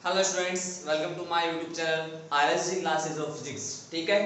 Hello students, welcome to my YouTube channel RSG classes of physics. ठीक है,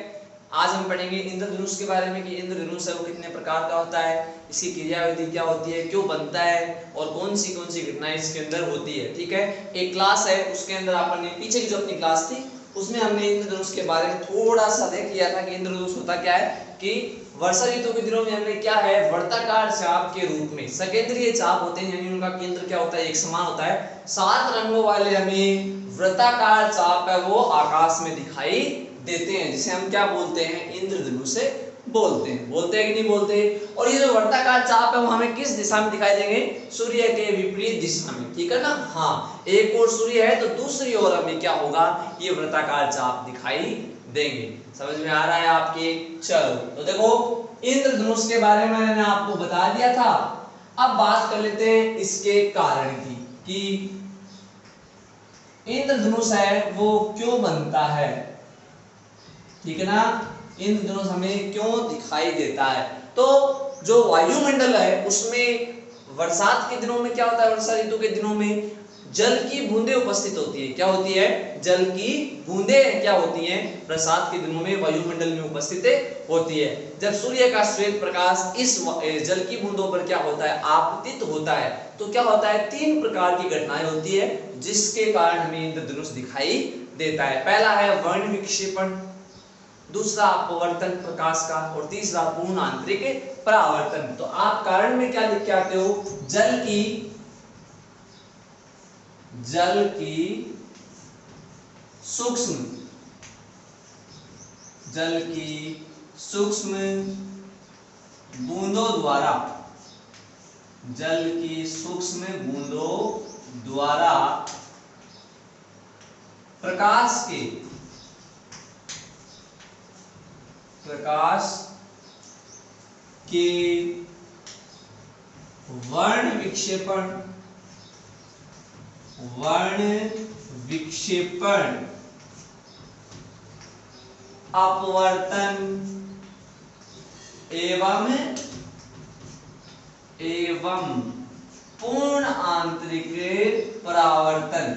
आज हम पढ़ेंगे इंद्रधनुष के बारे में कि इंद्रधनुष है वो कितने प्रकार का होता है, इसकी क्रियाविधि क्या होती है, क्यों बनता है और कौन सी घटनाएं इसके अंदर होती है। ठीक है, एक क्लास है उसके अंदर आपने पीछे की जो अपनी क्लास थी उसमें हमने इंद्रधनुष के बारे में थोड़ा सा देख लिया था कि इंद्रधनुष होता क्या है कि वर्षा ऋतु के दिनों में हमने क्या है वर्ताकार चाप के रूप में सकेंद्रीय चाप होते हैं, यानी उनका केंद्र क्या होता है एक समान होता है। 7 रंगों वाले हमें वृत्ताकार चाप है वो आकाश में दिखाई देते हैं, जिसे हम क्या बोलते हैं इंद्रधनुष से बोलते हैं कि नहीं बोलते। और ये जो वर्ताकार चाप है वो हमें किस दिशा में दिखाई देंगे, सूर्य के विपरीत दिशा में। ठीक है ना, हाँ, एक और सूर्य है तो दूसरी ओर हमें क्या होगा ये वृत्ताकार चाप दिखाई देंगे। समझ में आ रहा है आपके? चलो तो देखो इंद्रधनुष के बारे में मैंने आपको बता दिया था। अब बात कर लेते हैं इसके कारण की कि इंद्रधनुष है वो क्यों बनता है। ठीक है ना, इंद्रधनुष हमें क्यों दिखाई देता है। तो जो वायुमंडल है उसमें बरसात के दिनों में क्या होता है, वर्षा ऋतु के दिनों में जल की बूंदें उपस्थित होती है। क्या होती है? जल की बूंदें क्या होती हैं बरसात के दिनों में वायुमंडल में उपस्थित होती है। जब सूर्य का श्वेत प्रकाश इस जल की बूंदों पर क्या होता है आपतित होता है तो क्या होता है 3 प्रकार की घटनाएं होती है जिसके कारण हमें इंद्रधनुष दिखाई देता है। पहला है वर्ण विक्षेपण, दूसरा अपवर्तन प्रकाश का, और तीसरा पूर्ण आंतरिक परावर्तन। तो आप कारण में क्या लिख के आते हो, जल की सूक्ष्म बूंदों द्वारा, जल की सूक्ष्म बूंदों द्वारा प्रकाश के वर्ण विक्षेपण अपवर्तन एवं पूर्ण आंतरिक परावर्तन,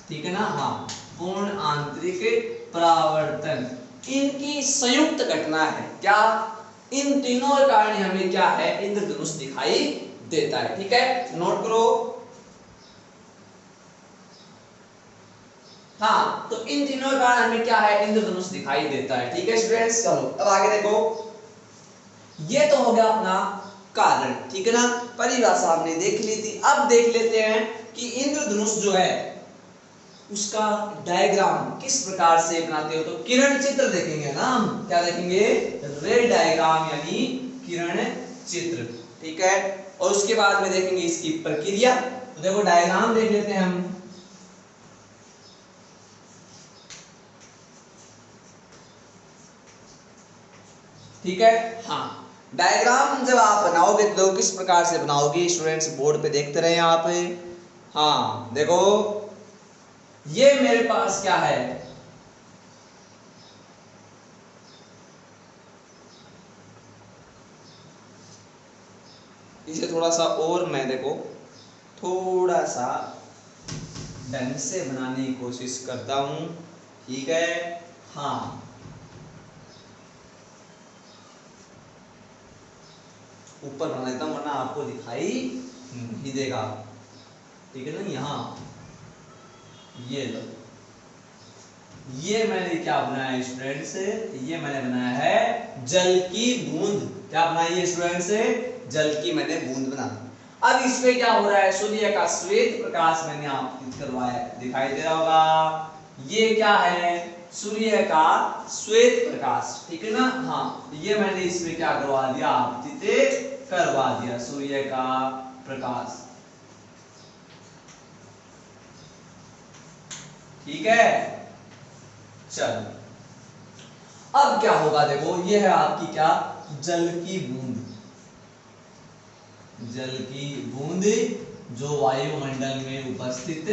ठीक है ना, हाँ, पूर्ण आंतरिक परावर्तन इनकी संयुक्त घटना है। क्या? इन तीनों के कारण हमें क्या है इंद्रधनुष दिखाई देता है। ठीक है, नोट करो। हाँ, तो इन तीनों के कारण हमें क्या है इंद्रधनुष दिखाई देता है। ठीक है स्टूडेंट्स, चलो अब आगे देखो। ये तो हो गया अपना कारण, ठीक है ना, परिभाषा हमने देख ली थी। अब देख लेते हैं कि इंद्रधनुष जो है उसका डायग्राम किस प्रकार से बनाते हो। तो किरण चित्र देखेंगे ना हम, क्या देखेंगे, रे डायग्राम यानी किरण चित्र। ठीक है, और उसके बाद में देखेंगे इसकी प्रक्रिया। तो देखो डायग्राम देख लेते हैं हम। ठीक है, हाँ, डायग्राम जब आप बनाओगे तो किस प्रकार से बनाओगे स्टूडेंट्स, बोर्ड पे देखते रहे आप। हाँ देखो, ये मेरे पास क्या है, इसे थोड़ा सा और मैं देखो थोड़ा सा ढंग से बनाने की कोशिश करता हूं। ठीक है, हाँ, ऊपर बना देता हूं वरना आपको दिखाई नहीं देगा। ठीक है ना, यहाँ ये लो, ये मैंने क्या बनाया है स्टूडेंट्स, ये मैंने बनाया है जल की बूंद। क्या बनाई है स्टूडेंट्स, जल की मैंने बूंद बना। अब इसमें क्या हो रहा है, सूर्य का श्वेत प्रकाश मैंने आपको करवाया, दिखाई दे रहा होगा। ये क्या है, सूर्य का श्वेत प्रकाश। ठीक है ना, हाँ, ये मैंने इसमें क्या करवा दिया, आपतित करवा दिया सूर्य का प्रकाश। ठीक है, चलो अब क्या होगा, देखो ये है आपकी क्या, जल की बूंद जो वायुमंडल में उपस्थित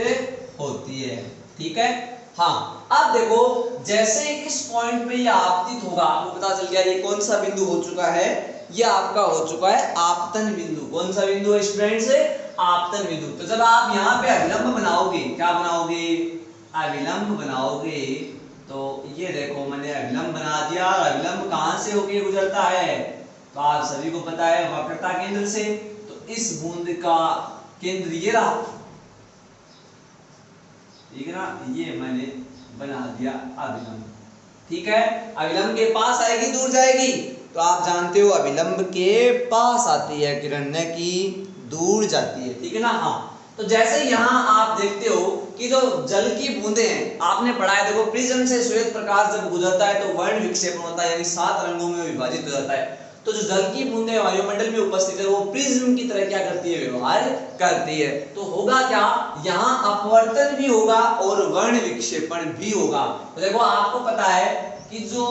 होती है। ठीक है, हाँ, अब देखो जैसे इस पॉइंट पे ये आपतित होगा, आपको पता चल गया ये कौन सा बिंदु हो चुका है, ये आपका हो चुका है आपतन बिंदु। कौन सा बिंदु है स्टूडेंट्स? आपतन बिंदु। तो जब आप यहाँ पे अभिलंब बनाओगे, क्या बनाओगे? अभिलंब बनाओगे। तो ये देखो मैंने अभिलंब बना दिया। अभिलंब कहां से होके गुजरता है? तो आप सभी को पता है वक्रता केंद्र से। तो इस बूंद का केंद्र ये रहा, ठीक है ना, ये मैंने बना दिया अभिलंब। ठीक है, अभिलंब के पास आएगी दूर जाएगी? तो आप जानते हो अभिलंब के पास आती है किरण, न कि दूर जाती है। ठीक है ना। हाँ, तो जैसे यहाँ आप देखते हो कि जो जल की बूंदे हैं, आपने पढ़ा है, देखो प्रिज्म से श्वेत प्रकाश जब गुजरता है तो वर्ण विक्षेपण होता है, यानी 7 रंगों में विभाजित हो जाता है। तो जो जल की बूंदे वायुमंडल में उपस्थित है वो प्रिज्म की तरह क्या करती है? व्यवहार करती है। तो होगा क्या? यहाँ अपवर्तन भी होगा और वर्ण विक्षेपण भी होगा। तो देखो आपको पता है कि जो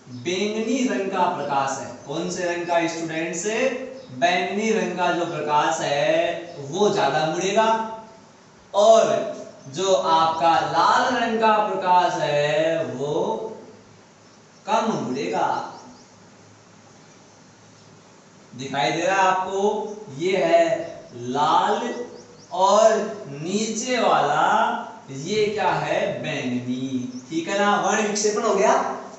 बैंगनी रंग का प्रकाश है, कौन से रंग का स्टूडेंट से? बैंगनी रंग का जो प्रकाश है वो ज्यादा मुड़ेगा, और जो आपका लाल रंग का प्रकाश है वो कम मुड़ेगा। दिखाई दे रहा है आपको? ये है लाल, और नीचे वाला ये क्या है? बैंगनी। ठीक है ना, वर्ण विक्षेपण हो गया,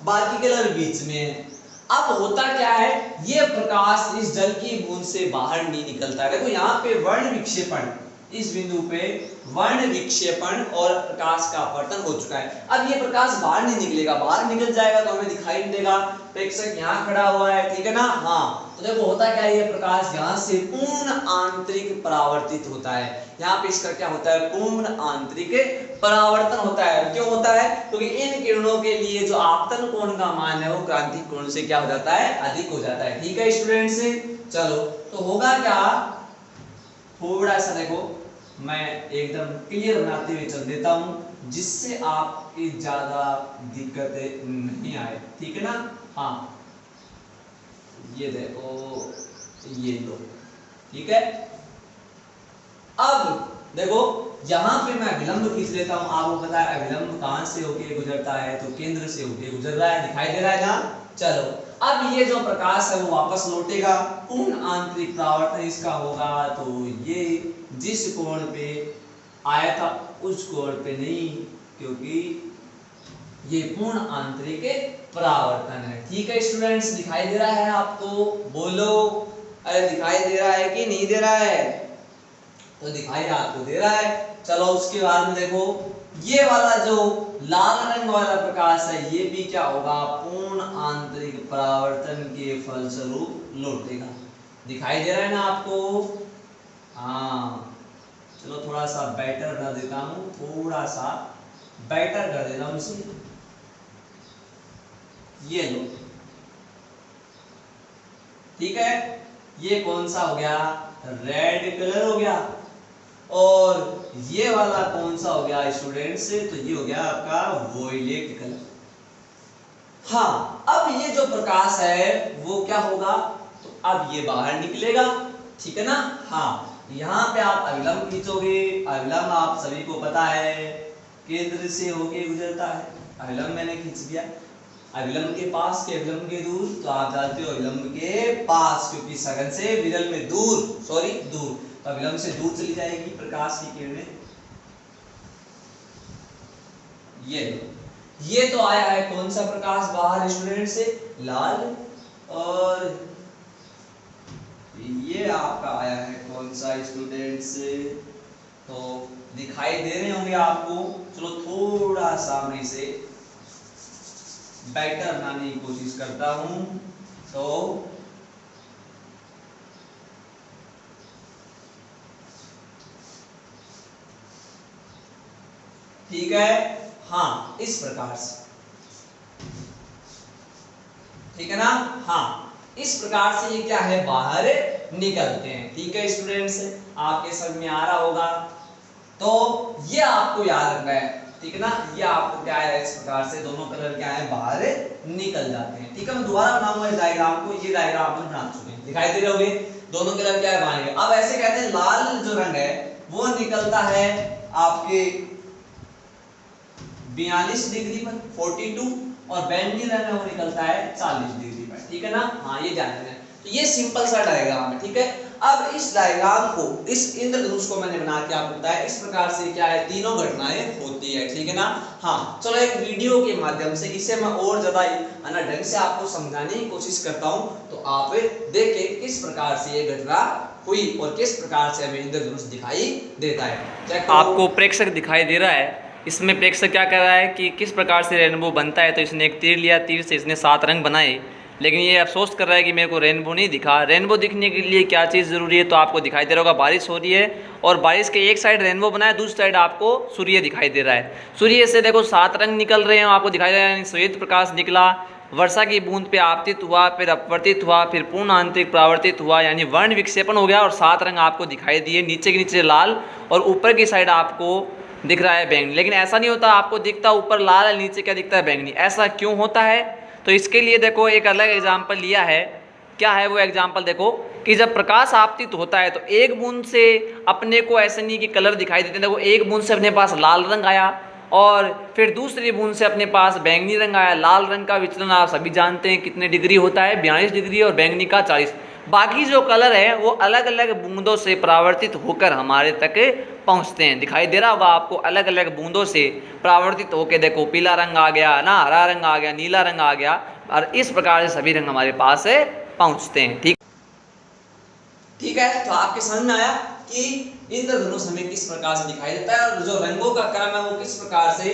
बाकी कलर बीच में। अब होता क्या है, ये प्रकाश इस जल की बूंद से बाहर नहीं निकलता है। देखो यहाँ पे वर्ण विक्षेपण, इस बिंदु पे वर्ण विक्षेपण और प्रकाश का अपवर्तन हो चुका है। अब ये प्रकाश बाहर नहीं निकलेगा, बाहर निकल जाएगा तो हमें दिखाई नहीं देगा। प्रेक्षक यहाँ खड़ा हुआ है, ठीक है ना। हाँ, तो देखो होता क्या है, ये प्रकाश यहाँ से पूर्ण आंतरिक परावर्तित होता है। यहाँ पे इसका क्या होता है? पूर्ण आंतरिक परावर्तन होता है। क्यों होता है? क्योंकि इन किरणों के लिए जो आपतन कोण का मान है वो क्रांतिक कोण से क्या हो जाता है? अधिक हो जाता है। ठीक है स्टूडेंट्स, चलो तो होगा क्या, थोड़ा सा देखो मैं एकदम क्लियर बनाते हुए चल देता हूं, जिससे आपकी ज्यादा दिक्कत नहीं आए। ठीक है ना। हाँ, ये देखो, ये लो, ठीक है। अब देखो यहां पे मैं अभिलंब खींच लेता हूं। आपको पता है अभिलंब कहां से होके गुजरता है? तो केंद्र से होके गुजर रहा है, दिखाई दे रहा है ना। चलो, अब ये जो प्रकाश है वो वापस लौटेगा, पूर्ण आंतरिक परावर्तन इसका होगा। तो ये जिस कोण पे आया था उस कोण पे नहीं, क्योंकि ये पूर्ण आंतरिक परावर्तन है। ठीक है स्टूडेंट्स, दिखाई दे रहा है आपको? बोलो, अरे दिखाई दे रहा है कि नहीं दे रहा है? तो दिखाई आपको दे रहा है। चलो उसके बाद में देखो, ये वाला जो लाल रंग वाला प्रकाश है ये भी क्या होगा? पूर्ण आंतरिक परावर्तन के फलस्वरूप लौटेगा। दिखाई दे रहा है ना आपको? हाँ, चलो थोड़ा सा बेटर कर देता हूँ, थोड़ा सा बेटर कर देता हूँ इसे। ये लो, ठीक है। ये कौन सा हो गया? रेड कलर हो गया। और ये वाला कौन सा हो गया स्टूडेंट्स? तो ये हो गया आपका वोयलेट कलर। हाँ, अब ये जो प्रकाश है वो क्या होगा? तो अब ये बाहर निकलेगा, ठीक है ना। हाँ, यहाँ पे आप अभिलंब खींचोगे। अभिलंब आप सभी को पता है केंद्र से होके गुजरता है। अभिलंब मैंने खींच दिया, अभिलंब के पास के अभिलंब के दूर, तो आप जानते हो अभिलंब के पास, क्योंकि सघन से विरल में दूर, सॉरी दूर, तो अभिलंब से दूर चली जाएगी प्रकाश की किरणें। ये तो आया है कौन सा प्रकाश बाहर स्टूडेंट से? लाल। और ये आपका आया है कौन सा स्टूडेंट से? तो दिखाई दे रहे होंगे आपको। चलो थोड़ा सा मैं इसे बेटर बनाने की कोशिश करता हूं। तो ठीक है, हाँ, इस प्रकार से, ठीक है ना। हाँ, इस प्रकार से ये क्या है? बाहर निकलते हैं। ठीक है स्टूडेंट्स, आपके समझ में आ रहा होगा। तो ये आपको याद रखना है, ठीक है ना। ये आपको क्या है, इस प्रकार से दोनों कलर क्या है? बाहर निकल जाते हैं। ठीक है, मैं दोबारा बनाऊंगा इस डायग्राम को। ये डायग्राम अपन बना चुके हैं, दिखाई दे रहे होंगे। दोनों कलर क्या है? बाहर। अब ऐसे कहते हैं लाल जो रंग है वो निकलता है आपके 42 डिग्री पर 42, और बैंगनी रंग है वो निकलता है 40 डिग्री पर, ठीक है ना। हाँ ये ध्यान रखना है। तो ये सिंपल सा डायग्राम है, ठीक है। अब इस डायग्राम को, इस इंद्रधनुष को मैंने बना के आपको बताया इस प्रकार से क्या है, तीनों घटनाएं होती है, ठीक है ना। हाँ चलो एक वीडियो के माध्यम से इसे मैं और ज्यादा ढंग से आपको समझाने की कोशिश करता हूँ, तो आप देखें किस प्रकार से ये घटना हुई और किस प्रकार से हमें इंद्रधनुष दिखाई देता है। आपको प्रेक्षक दिखाई दे रहा है, इसमें प्रेक्षक क्या कर रहा है कि किस प्रकार से रेनबो बनता है। तो इसने एक तीर लिया, तीर से इसने 7 रंग बनाए, लेकिन ये अफसोस कर रहा है कि मेरे को रेनबो नहीं दिखा। रेनबो दिखने के लिए क्या चीज़ ज़रूरी है, तो आपको दिखाई दे रहा होगा बारिश हो रही है और बारिश के एक साइड रेनबो बना है, दूसरी साइड आपको सूर्य दिखाई दे रहा है। सूर्य से देखो 7 रंग निकल रहे हैं, आपको दिखाई दे रहा है श्वेत प्रकाश निकला, वर्षा की बूंद पे आपतित हुआ, फिर अपवर्तित हुआ, फिर पूर्ण आंतरिक परावर्तित हुआ, यानी वर्ण विक्षेपण हो गया और 7 रंग आपको दिखाई दिए, नीचे के नीचे लाल और ऊपर की साइड आपको दिख रहा है बैंगनी। लेकिन ऐसा नहीं होता, आपको दिखता ऊपर लाल है, नीचे क्या दिखता है, बैंगनी। ऐसा क्यों होता है, तो इसके लिए देखो एक अलग एग्जाम्पल लिया है। क्या है वो एग्जाम्पल, देखो कि जब प्रकाश आपतित होता है तो एक बूंद से अपने को ऐसे नहीं कि कलर दिखाई देते हैं। देखो एक बूंद से अपने पास लाल रंग आया और फिर दूसरी बूंद से अपने पास बैंगनी रंग आया। लाल रंग का विचलन आप सभी जानते हैं कितने डिग्री होता है, 42 डिग्री, और बैंगनी का 40। बाकी जो कलर है वो अलग अलग बूंदों से परावर्तित होकर हमारे तक पहुंचते हैं। दिखाई दे रहा होगा आपको, अलग अलग बूंदों से परावर्तित होकर देखो पीला रंग आ गया ना, हरा रंग आ गया, नीला रंग आ गया, और इस प्रकार से सभी रंग हमारे पास पहुंचते हैं। ठीक है, तो आपके समझ में आया कि इंद्रधनुष हमें किस प्रकार से दिखाई देता है और जो रंगों का क्रम है वो किस प्रकार से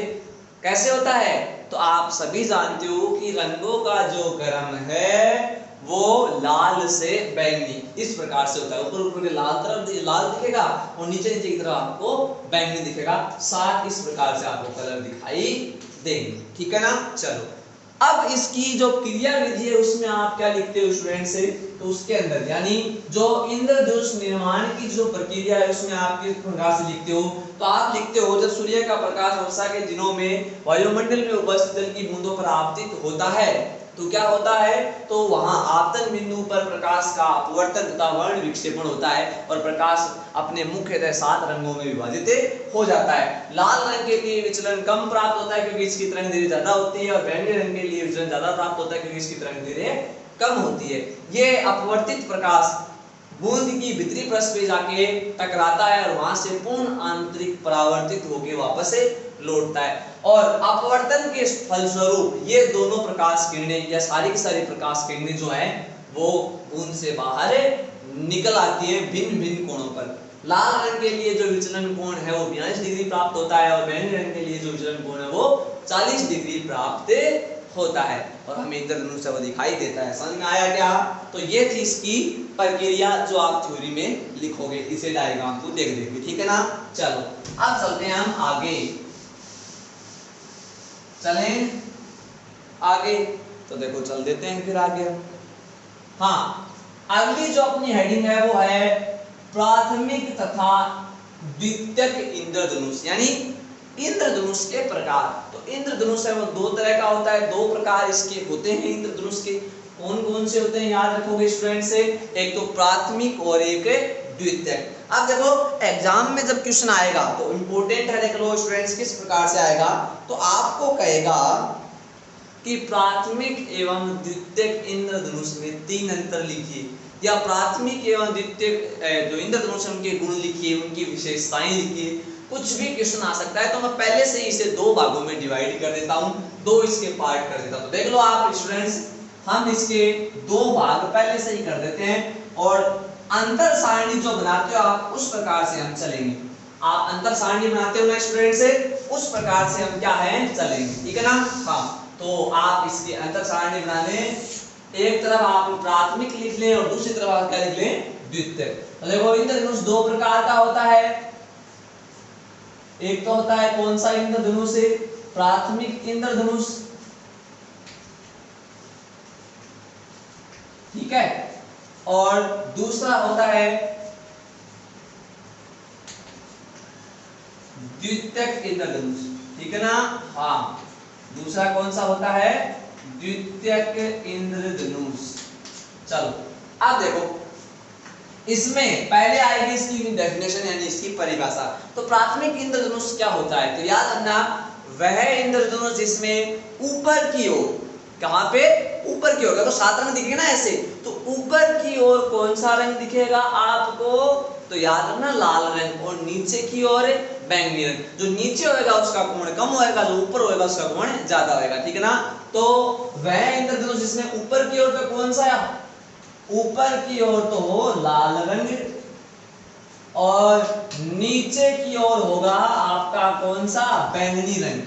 कैसे होता है। तो आप सभी जानते हो कि रंगों का जो क्रम है वो लाल से बैंगनी इस प्रकार से होता है। ऊपर ऊपर के लाल तरफ लाल दिखेगा और नीचे नीचे की तरफ आपको बैंगनी दिखेगा। 7 इस प्रकार से आपको कलर दिखाई देंगे, ठीक है ना। चलो अब इसकी जो क्रिया विधि है उसमें आप क्या लिखते हो स्टूडेंट से, तो उसके अंदर यानी जो इंद्रधनुष निर्माण की जो प्रक्रिया है उसमें आप किस प्रकार से लिखते हो, तो आप लिखते हो जब सूर्य का प्रकाश वर्षा के दिनों में वायुमंडल में उपस्थित जल की बूंदों पर आपतित होता है तो क्या होता है, तो वहां आपतन बिंदु पर प्रकाश का अपवर्तन तथा वर्ण विक्षेपण होता है और प्रकाश अपने मुख्यतः 7 रंगों में विभाजित हो जाता है। लाल रंग के लिए विचलन कम प्राप्त होता है क्योंकि इसकी तरंग दैर्घ्य ज्यादा होती है और बैंगनी रंग के लिए विचलन ज्यादा प्राप्त होता है क्योंकि इसकी तरंग दैर्घ्य कम होती है। ये अपवर्तित प्रकाश बूंद की भीतरी पृष्ठ पे जाके टकराता है और वहां से पूर्ण आंतरिक परावर्तित होकर वापस लौटता है और अपवर्तन के फलस्वरूप ये दोनों प्रकाश किरणें या सारी की सारी प्रकाश किरणें जो है वो बूंद से बाहर निकल आती है भिन्न भिन्न कोणों पर। लाल रंग के लिए जो विचलन कोण है वो 42 डिग्री प्राप्त होता है और बैंगनी रंग के लिए जो विचलन कोण है वो 40 डिग्री प्राप्त होता है और हमें इंद्रधनुष वो दिखाई देता है। समझ में आया क्या? तो ये थी इसकी प्रक्रिया जो आप थ्योरी में लिखोगे इसे डायग्राम को देख देख के, ठीक है ना। चलो अब चलते हैं हम आगे, चलें आगे, तो देखो चल देते हैं फिर आगे हम। हाँ अगली जो अपनी हेडिंग है वो है प्राथमिक तथा द्वितीयक इंद्रधनुष, यानी इंद्रधनुष के प्रकार। तो इंद्रधनुष है वो 2 तरह का होता है, 2 प्रकार इसके होते हैं इंद्रधनुष के। कौन कौन से होते हैं याद रखोगे स्टूडेंट से, एक तो प्राथमिक और एक द्वितीयक। अब देखो एग्जाम में जब क्वेश्चन आएगा तो इंपॉर्टेंट है, देख लो स्टूडेंट्स किस प्रकार से आएगा, तो आपको कहेगा कि प्राथमिक एवं द्वितीयक इंद्रधनुष में 3 अंतर लिखिए या प्राथमिक एवं द्वितीयक जो इंद्रधनुष उनके गुण लिखिए, उनकी विशेषताएं लिखिए। कुछ भी क्वेश्चन आ सकता है, तो मैं पहले से इसे 2 भागों में डिवाइड कर देता हूं, 2 इसके पार्ट कर देता हूं। तो देख लो आप स्टूडेंट्स, हम इसके 2 भाग पहले से ही कर देते हैं और अंतर सारणी जो बनाते हो आप उस प्रकार से हम चलेंगे। आप अंतर सारणी बनाते हो ना स्टूडेंट से, उस प्रकार से हम क्या है चलेंगे, ठीक है ना। हाँ तो आप इसकी अंतर सारणी बना लें, एक तरफ आप प्राथमिक लिख लें और दूसरी तरफ आप क्या लिख लें, द्वितीयक। तो देखो इंद्रधनुष 2 प्रकार का होता है, एक तो होता है कौन सा इंद्रधनुष, प्राथमिक इंद्रधनुष, ठीक है, और दूसरा होता है द्वितीयक इंद्रधनुष, ठीक है ना। हाँ दूसरा कौन सा होता है, द्वितीयक इंद्रधनुष। चलो अब देखो इसमें पहले आएगी इसकी डेफिनेशन यानी इसकी परिभाषा। तो प्राथमिक इंद्रधनुष क्या होता है, तो याद रखना वह इंद्रधनुष जिसमें ऊपर की ओर, कहां पे, ऊपर की ओर, तो 7 रंग दिखेगा ना ऐसे, तो ऊपर की ओर कौन सा रंग दिखेगा आपको, तो याद रखना लाल रंग, और नीचे की ओर बैंगनी रंग। जो नीचे होएगा उसका कोण कम होएगा, जो ऊपर होएगा उसका कोण ज्यादा होएगा, ठीक है ना। तो वह इंद्रधनुष जिसमें ऊपर की ओर पे कौन सा, ऊपर की ओर तो हो लाल रंग, और नीचे की ओर होगा आपका कौन सा, बैंगनी रंग,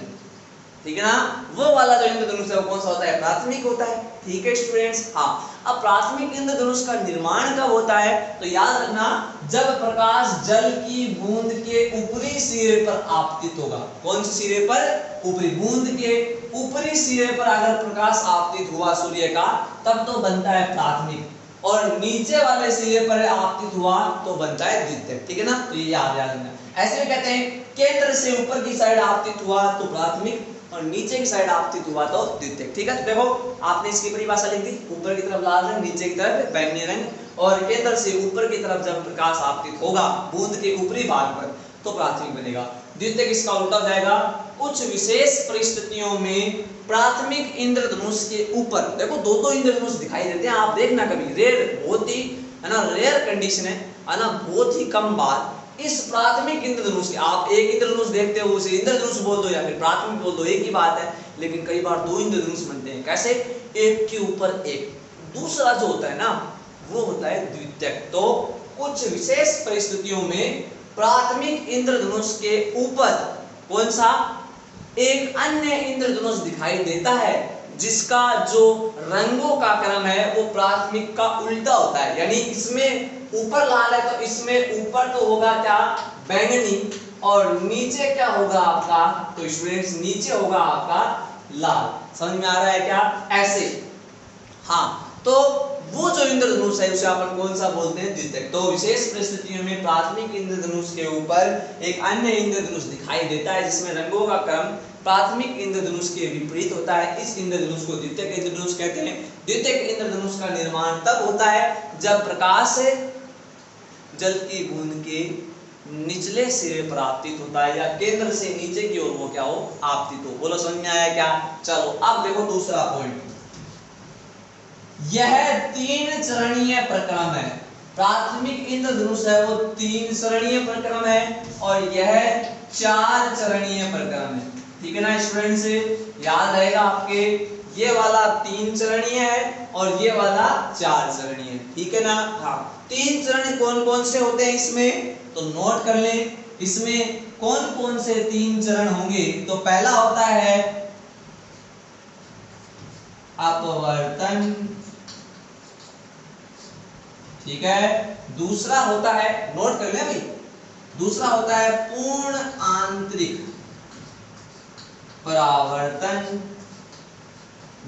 ठीक है ना। वो वाला जो इंद्रधनुष है वो कौन सा होता है, प्राथमिक होता है, ठीक है स्टूडेंट्स। हाँ, अब प्राथमिक इंद्रधनुष का निर्माण कब होता है, तो याद रखना जब प्रकाश जल की बूंद के ऊपरी सिरे पर आपतित होगा। कौन से सिरे पर, ऊपरी, बूंद के ऊपरी सिरे पर अगर प्रकाश आपतित हुआ सूर्य का, तब तो बनता है प्राथमिक, और नीचे वाले सिरे पर आपतित हुआ तो बनता है द्वितीयक, ठीक है ना। तो ये याद रखना। ऐसे में कहते हैं केंद्र से ऊपर की साइड आपतित हुआ तो प्राथमिक, और नीचे की साइड आपतित हुआ तो द्वितीयक, ठीक है। तो देखो आपने इसकी परिभाषा लिख दी, ऊपर की तरफ लाल रंग, नीचे की तरफ बैंगनी रंग, और केंद्र से ऊपर की तरफ जब प्रकाश आपतित होगा बूंद के ऊपरी भाग पर तो प्राथमिक बनेगा। द्वितीयक इसका उल्टा हो जाएगा। कुछ विशेष परिस्थितियों में प्राथमिक इंद्रधनुष के ऊपर, देखो दो इंद्रधनुष दिखाई देते हैं, आप देखना कभी, रेयर, बहुत ही है ना, रेयर कंडीशन है ना, बहुत ही कम बार इस प्राथमिक इंद्रधनुष के, आप एक इंद्रधनुष देखते हो उसे इंद्रधनुष बोल दो या फिर प्राथमिक बोल दो, एक ही बात है, लेकिन कई बार 2 इंद्रधनुष बनते हैं। कैसे, एक के ऊपर एक। दूसरा जो होता है ना वो होता है द्वितीयक। तो कुछ विशेष परिस्थितियों में प्राथमिक इंद्रधनुष के ऊपर कौन सा, एक अन्य इंद्रधनुष दिखाई देता है जिसका जो रंगों का क्रम है वो प्राथमिक का उल्टा होता है। यानी इसमें ऊपर लाल है तो इसमें ऊपर तो होगा क्या, बैंगनी, और नीचे क्या होगा आपका, तो स्टूडेंट्स नीचे होगा आपका लाल। समझ में आ रहा है क्या, ऐसे। हाँ, तो वो जो इंद्रधनुष है उसे अपन कौन सा बोलते हैं, द्वितीयक। तो विशेष परिस्थितियों में प्राथमिक इंद्रधनुष के ऊपर एक अन्य इंद्रधनुष दिखाई देता है जिसमें रंगों का क्रम प्राथमिक इंद्रधनुष के विपरीत होता है। इस इंद्रधनुष को द्वितीयक इंद्रधनुष कहते हैं। द्वितीयक इंद्रधनुष का निर्माण तब होता है जब प्रकाश जल की बूंद के निचले सिरे पर आपतित होता है, या केंद्र से नीचे की ओर वो क्या हो, आपतित हो। बोलो समझ में आया क्या। चलो अब देखो दूसरा पॉइंट, यह 3 चरणीय प्रक्रम है। प्राथमिक इंद्रधनुष है वो 3 चरणीय प्रक्रम है, और यह 4 चरणीय प्रक्रम है, ठीक है ना स्टूडेंट्स। याद रहेगा आपके, ये वाला 3 चरणीय है और ये वाला 4 चरणीय है, ठीक है ना। हाँ, 3 चरण कौन कौन से होते हैं इसमें, तो नोट कर लें। इसमें कौन कौन से 3 चरण होंगे, तो पहला होता है अपवर्तन, ठीक है। दूसरा होता है, नोट कर ले भाई, दूसरा होता है पूर्ण आंतरिक परावर्तन,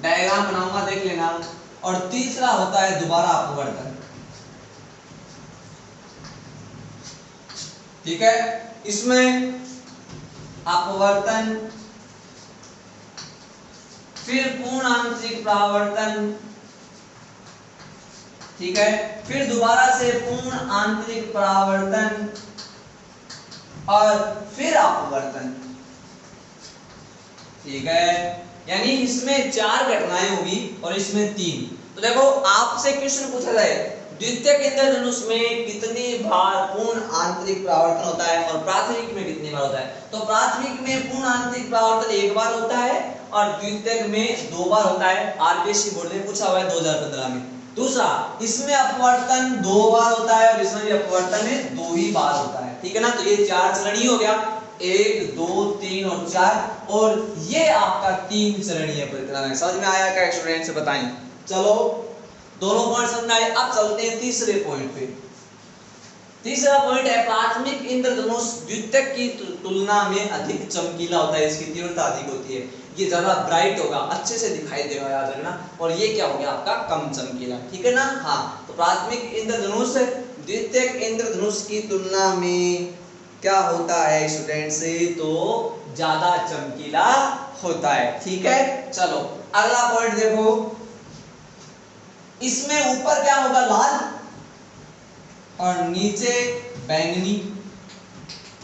डायग्राम बनाऊंगा देख लेना। और तीसरा होता है दोबारा अपवर्तन, ठीक है। इसमें अपवर्तन, फिर पूर्ण आंतरिक परावर्तन, ठीक है, फिर दोबारा से पूर्ण आंतरिक परावर्तन, और फिर अपवर्तन, ठीक है। यानी इसमें 4 घटनाएं होगी और इसमें 3। तो देखो आपसे क्वेश्चन पूछा जाए द्वितीयक इंद्रधनुष में कितनी बार पूर्ण आंतरिक परावर्तन होता है और प्राथमिक में कितनी बार होता है, तो प्राथमिक में पूर्ण आंतरिक परावर्तन 1 बार होता है और द्वितीयक में 2 बार होता है। आरबीएससी बोर्ड ने पूछा हुआ है 2015 में। दूसरा, इसमें अपवर्तन 2 बार होता है और इसमें भी अपवर्तन 2 ही बार होता है, ठीक है ना। तो ये 4 चरणीय हो गया, 1 2 3 और 4, और ये आपका 3 चरणीय प्रक्रम है। समझ में आया क्या स्टूडेंट से बताएं। चलो दोनों पॉइंट समझ में आए। अब चलते हैं तीसरे पॉइंट पे। तीसरा पॉइंट है प्राथमिक इंद्रधनुष द्वितीयक की तुलना में अधिक चमकीला होता है, इसकी तीव्रता अधिक होती है, ये ज्यादा ब्राइट होगा, अच्छे से दिखाई देगा, याद रखना। और ये क्या हो गया आपका कम चमकीला, ठीक है ना। हाँ, तो प्राथमिक इंद्रधनुष द्वितीयक इंद्रधनुष की तुलना में क्या होता है स्टूडेंट से, तो ज्यादा चमकीला होता है, ठीक है। चलो अगला पॉइंट देखो, इसमें ऊपर क्या होगा लाल और नीचे बैंगनी,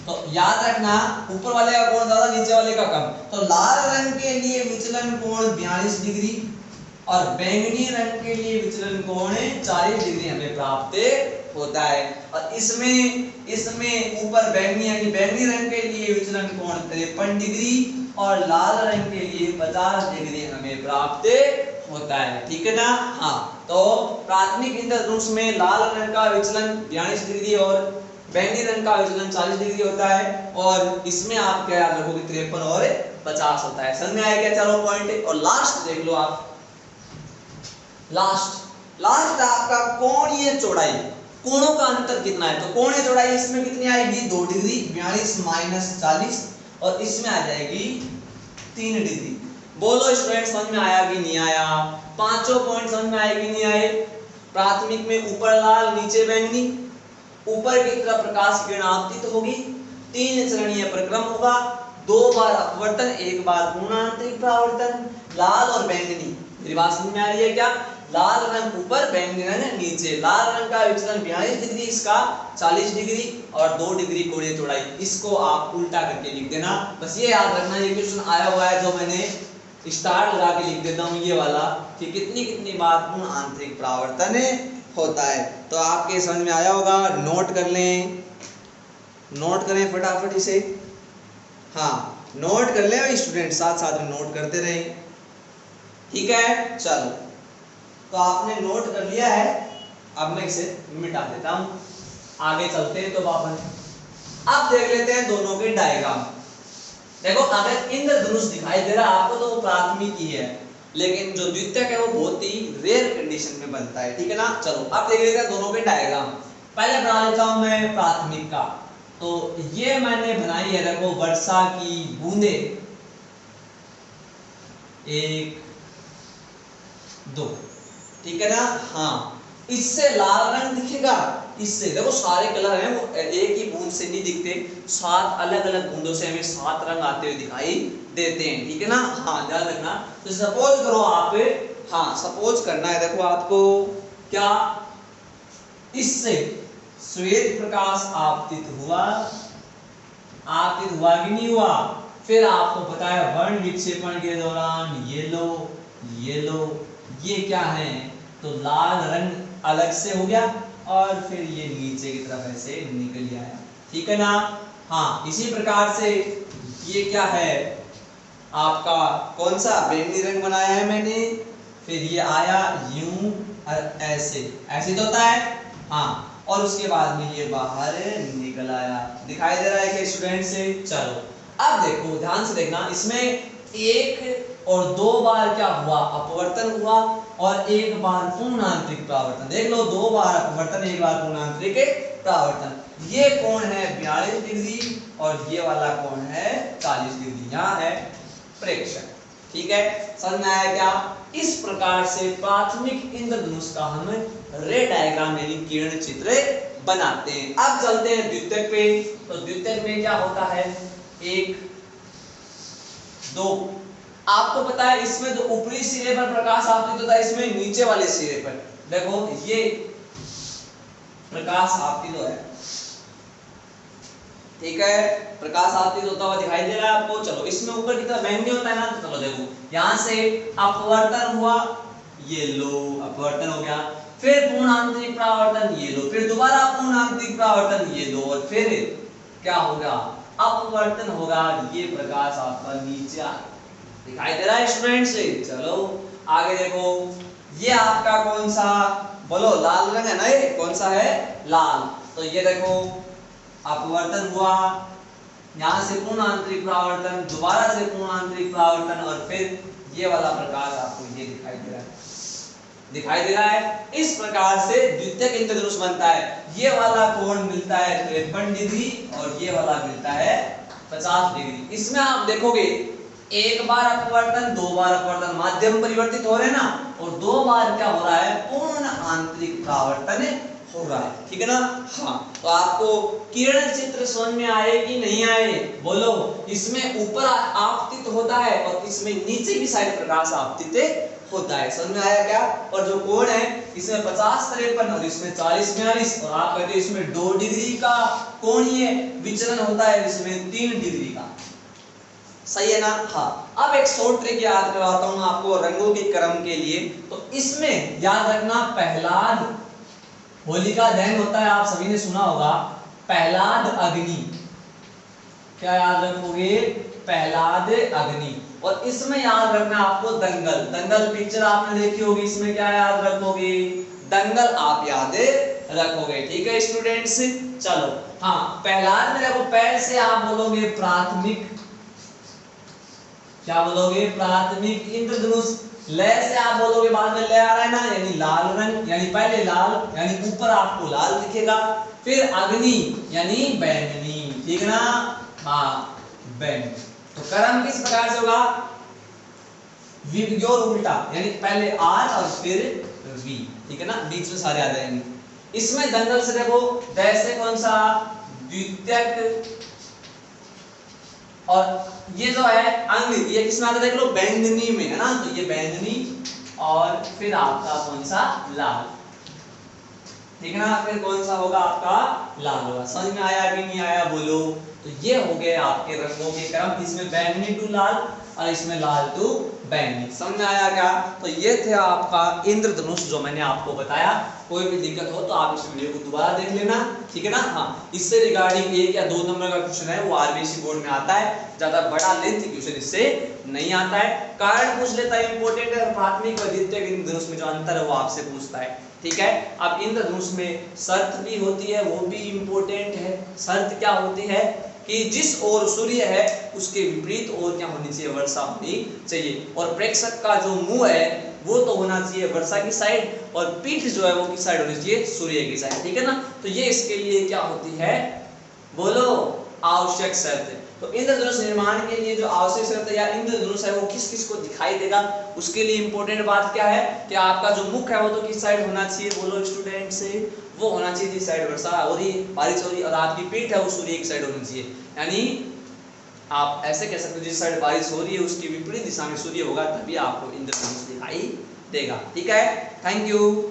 तो याद रखना ऊपर वाले का कोण ज्यादा नीचे वाले का कम। तो लाल रंग के लिए विचलन कोण 42 डिग्री और बैंगनी रंग के लिए विचलन कोण 40 डिग्री हमें प्राप्त होता है। और इसमें ऊपर बैंगनी यानी बैंगनी रंग के लिए विचलन कोण 53 डिग्री और लाल रंग के लिए 50 डिग्री हमें प्राप्त होता है। ठीक है ना। हाँ, तो प्राथमिक इंद्रधनुष में लाल रंग का विचलन 42 डिग्री और बैंगनी रंग का विचलन 40 डिग्री होता है और इसमें आप क्या याद रखोगे 53 और 50 होता है। समझ में आया क्या। चलो पॉइंट। और लास्ट देख लो आप, लास्ट आपका कोणीय चौड़ाई, कोणों का अंतर कितना है। तो कोणीय चौड़ाई इसमें कितनी आएगी 2 डिग्री 42 माइनस 40 और इसमें आ जाएगी 3 डिग्री। बोलो स्टूडेंट समझ में आया कि नहीं आया। पांचों पॉइंट समझ में आए कि नहीं आए। प्राथमिक में ऊपर लाल नीचे बैंगनी, ऊपर की तरफ प्रकाश की किरण आपतित होगी, 3 चरणीय परिक्रम होगा, 2 बार अपवर्तन 1 बार पूर्ण आंतरिक परावर्तन, लाल और बैंगनी। मेरी बात समझ में आ रही है क्या। लाल रंग ऊपर बैंगनी रंग नीचे। लाल रंग का विचलन 42 डिग्री, इसका 40 डिग्री और 2 डिग्री कोणीय चौड़ाई। इसको आप उल्टा करके लिख देना। बस ये याद रखना, ये क्वेश्चन आया हुआ है जो मैंने स्टार लगा के लिख देता हूँ ये वाला, कि कितनी बार पूर्ण आंतरिक परावर्तन होता है। तो आपके समझ में आया होगा। नोट कर लें, नोट करें फटाफट इसे। हाँ, नोट कर लें स्टूडेंट, साथ साथ में नोट करते रहें। ठीक है। चलो, तो आपने नोट कर लिया है। अब मैं इसे मिटा देता हूं, आगे चलते हैं। तो वापस अब देख लेते हैं दोनों के डायग्राम। देखो, अगर इंद्रधनुष दिखाई दे रहा है आपको तो वो प्राथमिक ही है, लेकिन जो द्वितीयक है वो बहुत ही रेयर कंडीशन में बनता है। ठीक है ना। चलो अब देख लेते हैं दोनों के डायग्राम। पहले बना लेता हूं मैं प्राथमिक का। तो ये मैंने बनाई है, देखो वर्षा की बूंदे 1 2। ठीक है ना। हाँ, इससे लाल रंग दिखेगा, इससे देखो सारे कलर हैं वो एक ही बूंद से नहीं दिखते, 7 अलग अलग बूंदों से हमें 7 रंग आते हुए दिखाई देते हैं। ठीक है ना। हाँ, ध्यान रखना। तो सपोज करो आप, हाँ सपोज करना है देखो आपको क्या, इससे श्वेत प्रकाश आपतित हुआ कि नहीं हुआ। फिर आपको पता है वर्ण विक्षेपण के दौरान येलो ये क्या है, तो लाल रंग अलग से हो गया और फिर ये नीचे की तरफ ऐसे निकल आया। ठीक है ना। हाँ, इसी प्रकार से ये क्या है आपका, कौन सा बैंगनी रंग बनाया है मैंने, फिर ये आया यूं और ऐसे तो होता है। हाँ, और उसके बाद में ये बाहर निकल आया। दिखाई दे रहा है क्या स्टूडेंट से। चलो अब देखो, ध्यान से देखना, इसमें 1 और 2 बार क्या हुआ, अपवर्तन हुआ और 1 बार पूर्ण आंतरिक परावर्तन। देख लो, 2 बार अपवर्तन 1 बार पूर्ण आंतरिक परावर्तन। ये कोण है 42 डिग्री और ये वाला कोण है 40 डिग्री। यहाँ है प्रेक्षक। ठीक है, समझ में आया क्या। इस प्रकार से प्राथमिक इंद्रधनुष का हम रे डायग्राम यानी किरण चित्र बनाते हैं। अब चलते हैं द्वितीयक पे। तो द्वितीयक में क्या होता है, 1 2। आपको पता है इसमें जो ऊपरी सिरे पर प्रकाश आपतित होता है, इसमें नीचे वाले सिरे पर देखो ये प्रकाश आपतित हो है। ठीक है, प्रकाश आपतित होता हुआ दिखाई दे रहा है आपको। चलो, इसमें ऊपर की तरफ बैंगनी होता है ना, तो चलो देखो यहाँ से अपवर्तन हुआ, ये लो अपवर्तन हो गया, फिर पूर्ण आंतरिक परावर्तन ये लो, फिर दोबारा पूर्ण आंतरिक परावर्तन ये लो, और फिर क्या होगा, अपवर्तन होगा। ये प्रकाश आपका नीचे आ दिखाई दे रहा है स्टूडेंट से। चलो आगे देखो, ये आपका कौन सा, बोलो लाल रंग है ना, ये कौन सा है, लाल। तो ये देखो अपवर्तन हुआ, यहाँ से पूर्ण आंतरिक परावर्तन, दोबारा से पूर्ण आंतरिक परावर्तन, और फिर ये वाला प्रकाश आपको ये दिखाई दे रहा है। इस प्रकार से द्वितीयक इंद्रधनुष बनता है। ये वाला कोण मिलता है 53 डिग्री और ये वाला मिलता है 50 डिग्री। इसमें आप देखोगे 1 बार अपवर्तन 2 बार अपवर्तन, माध्यम परिवर्तित हो रहे हैं ना, और 2 बार क्या हो रहा है, पूर्ण आंतरिक परावर्तन हो रहा है। ठीक है ना। हाँ, तो आपको किरण चित्र समझ में आए कि नहीं आए, बोलो। इसमें ऊपर आपतित होता है और इसमें नीचे की साइड प्रकाश आपतित होता है। समझ में आया क्या। और जो कोण है इसमें 50 53 और इसमें 40 42 और आप कहते हो इसमें 2 डिग्री का कोणीय विचलन होता है, इसमें 3 डिग्री का। सही है ना? हाँ। अब एक शॉर्ट ट्रिक याद करवाता हूं आपको रंगों के क्रम के लिए। तो इसमें याद रखना प्रहलाद होलिका दहन होता है, आप सभी ने सुना होगा। प्रहलाद अग्नि, क्या याद रखोगे? प्रहलाद अग्नि। और इसमें याद रखना आपको दंगल। दंगल पिक्चर आपने देखी होगी, इसमें क्या याद रखोगे? दंगल आप याद रखोगे। ठीक है स्टूडेंट्स, चलो। हाँ, प्रहलाद में देखो, पहले से आप बोलोगे प्राथमिक, क्या बोलोगे? प्राथमिक इंद्रधनुष। लय से आप बोलोगे, बाद में लय आ रहा है ना, यानी लाल रंग, यानी पहले लाल, यानी ऊपर आपको लाल दिखेगा, फिर अग्नि यानी बैंगनी, ठीक है ना? हाँ, बैंगनी। तो क्रम किस प्रकार से होगा? विभज्योर उल्टा, यानी पहले आर और फिर वी, ठीक है ना? बीच में सारे आ जाएंगे। इसमें दंगल से देखो, द से कौन सा? द्वितीयक। और ये जो है अंग, ये किसमें आता है? देख लो, बैंगनी में, है ना? तो ये बैंगनी और फिर आपका कौन सा? लाल, ठीक है ना? फिर कौन सा होगा? आपका लाल होगा। समझ में आया कि नहीं आया? बोलो। तो ये हो गए आपके रंगों के क्रम, इसमें बैंगनी टू लाल और इसमें लाल टू बैंगनी। समझ में आया क्या? तो ये थे आपका इंद्रधनुष जो मैंने आपको बताया। कोई भी दिक्कत हो तो आप इस वीडियो को दोबारा देख लेना, ठीक है ना? हाँ, इससे रिगार्डिंग 1 या 2 नंबर का क्वेश्चन है, वो आरबीसी बोर्ड में आता है, ज्यादा बड़ा लेंथ क्वेश्चन इससे नहीं आता है। कारण पूछ लेता है, इंपॉर्टेंट है। प्राथमिक और द्वितीयक इंद्रधनुष में जो अंतर है वो आपसे पूछता है, ठीक है? अब इंद्रधनुष में शर्त भी होती है, वो भी इंपॉर्टेंट है। शर्त क्या होती है? कि जिस ओर सूर्य है उसके विपरीत ओर क्या होनी चाहिए? वर्षा होनी चाहिए। और प्रेक्षक का जो मुंह है वो तो होना चाहिए वर्षा की साइड, और पीठ जो है वो किस साइड होनी चाहिए? सूर्य की साइड, ठीक है ना? तो ये इसके लिए क्या होती है? बोलो, आवश्यक शर्त है। तो इंद्रधनुष निर्माण के लिए जो आवश्यक शर्त है या इंद्रधनुष है वो किस किस को दिखाई देगा, उसके लिए इंपॉर्टेंट बात क्या है? कि आपका जो मुख है वो तो किस साइड होना चाहिए? बोलो स्टूडेंट से, वो होना चाहिए जिस साइड वर्षा हो रही, बारिश हो रही, और आपकी पीठ है वो सूर्य की साइड होनी चाहिए। यानी आप ऐसे कह सकते हो, जिस साइड बारिश हो रही है उसकी विपरीत दिशा में सूर्य होगा, तभी आपको इंद्रधनुष दिखाई देगा, ठीक है? Thank you.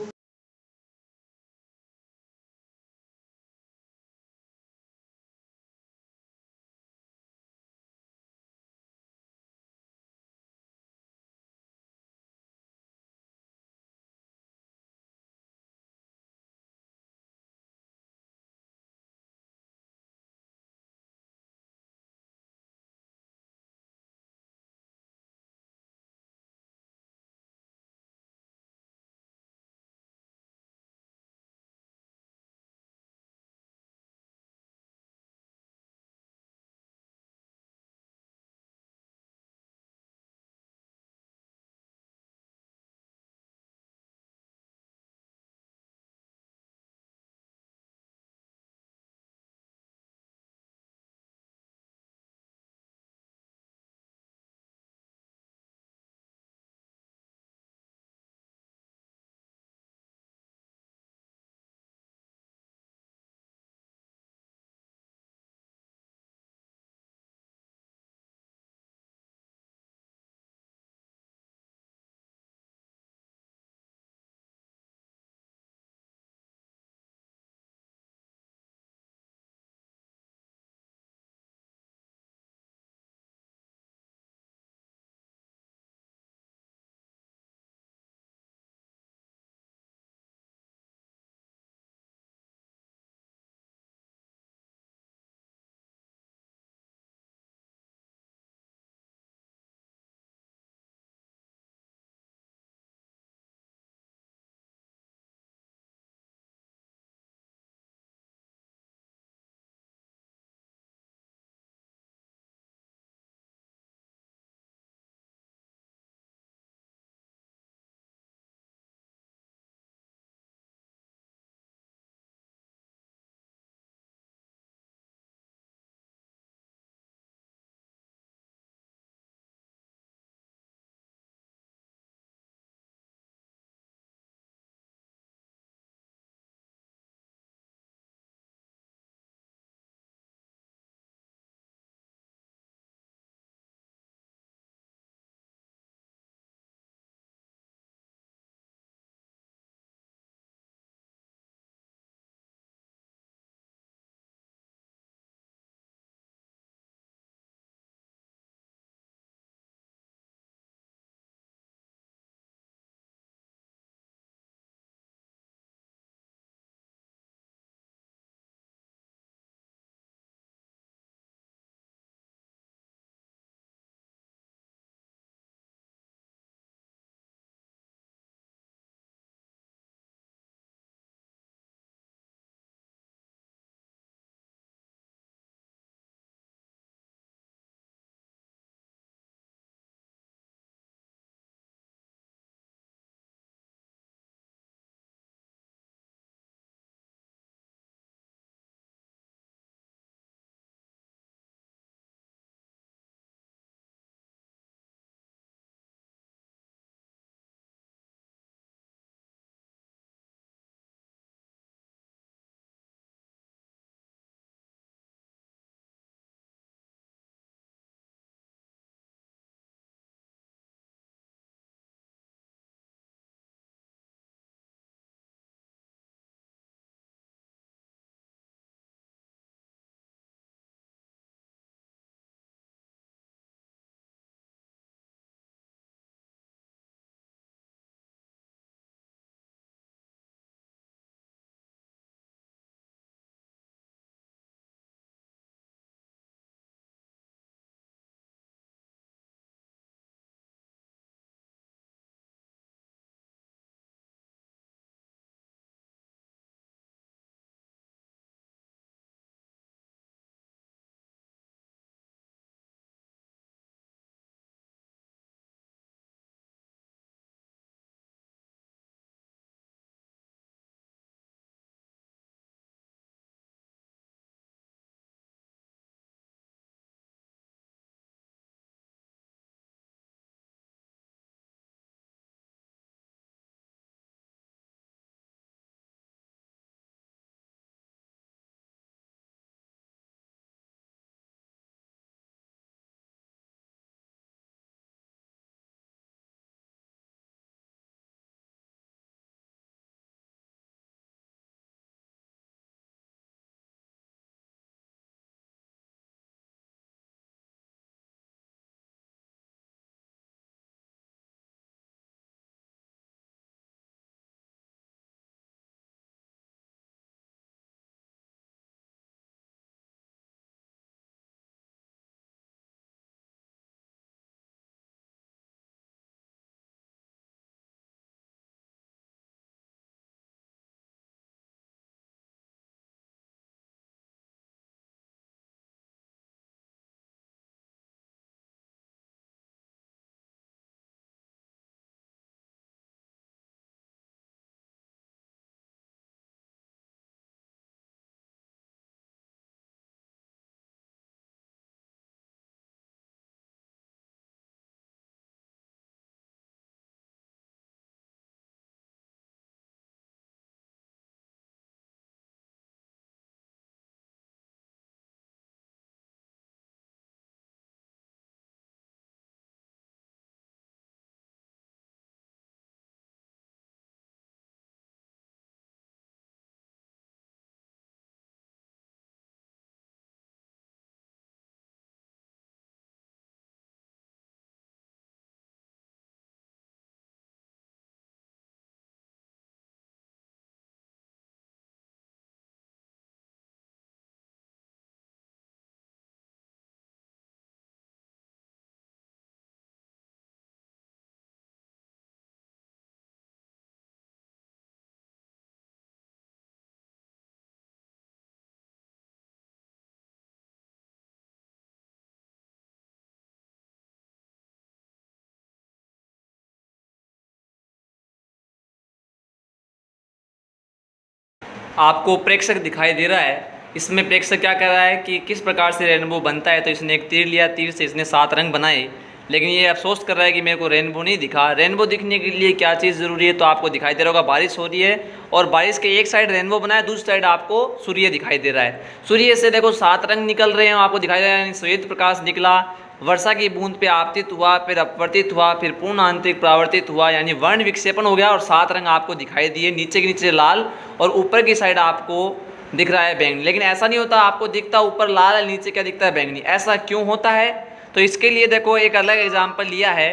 आपको प्रेक्षक दिखाई दे रहा है। इसमें प्रेक्षक क्या कर रहा है कि किस प्रकार से रेनबो बनता है, तो इसने एक तीर लिया, तीर से इसने 7 रंग बनाए, लेकिन ये अफसोस कर रहा है कि मेरे को रेनबो नहीं दिखा। रेनबो दिखने के लिए क्या चीज़ ज़रूरी है, तो आपको दिखाई दे रहा होगा बारिश हो रही है और बारिश के एक साइड रेनबो बना है, दूसरी साइड आपको सूर्य दिखाई दे रहा है। सूर्य से देखो 7 रंग निकल रहे हैं, आपको दिखाई दे रहा है, श्वेत प्रकाश निकला, वर्षा की बूंद पे आपतित हुआ, फिर अपवर्तित हुआ, फिर पूर्ण आंतरिक परावर्तित हुआ, यानी वर्ण विक्षेपण हो गया और 7 रंग आपको दिखाई दिए। नीचे के नीचे लाल और ऊपर की साइड आपको दिख रहा है बैंगनी। लेकिन ऐसा नहीं होता, आपको दिखता ऊपर लाल है, नीचे क्या दिखता है, बैंगनी। ऐसा क्यों होता है, तो इसके लिए देखो एक अलग एग्जाम्पल लिया है।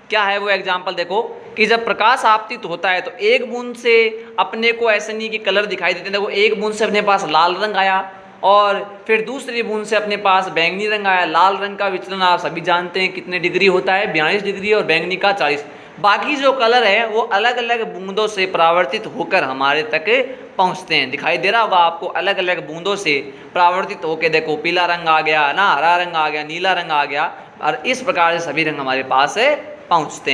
क्या है वो एग्जाम्पल, देखो कि जब प्रकाश आपतित होता है तो एक बूंद से अपने को ऐसे नहीं कि कलर दिखाई देते हैं। देखो एक बूंद से अपने पास लाल रंग आया और फिर दूसरी बूंद से अपने पास बैंगनी रंग आया। लाल रंग का विचलन आप सभी जानते हैं कितने डिग्री होता है, 42 डिग्री, और बैंगनी का 40। बाकी जो कलर है वो अलग अलग बूंदों से परावर्तित होकर हमारे तक पहुंचते हैं। दिखाई दे रहा होगा आपको, अलग अलग बूंदों से परावर्तित होकर देखो पीला रंग आ गया ना, हरा रंग आ गया, नीला रंग आ गया, और इस प्रकार से सभी रंग हमारे पास पहुंचते हैं।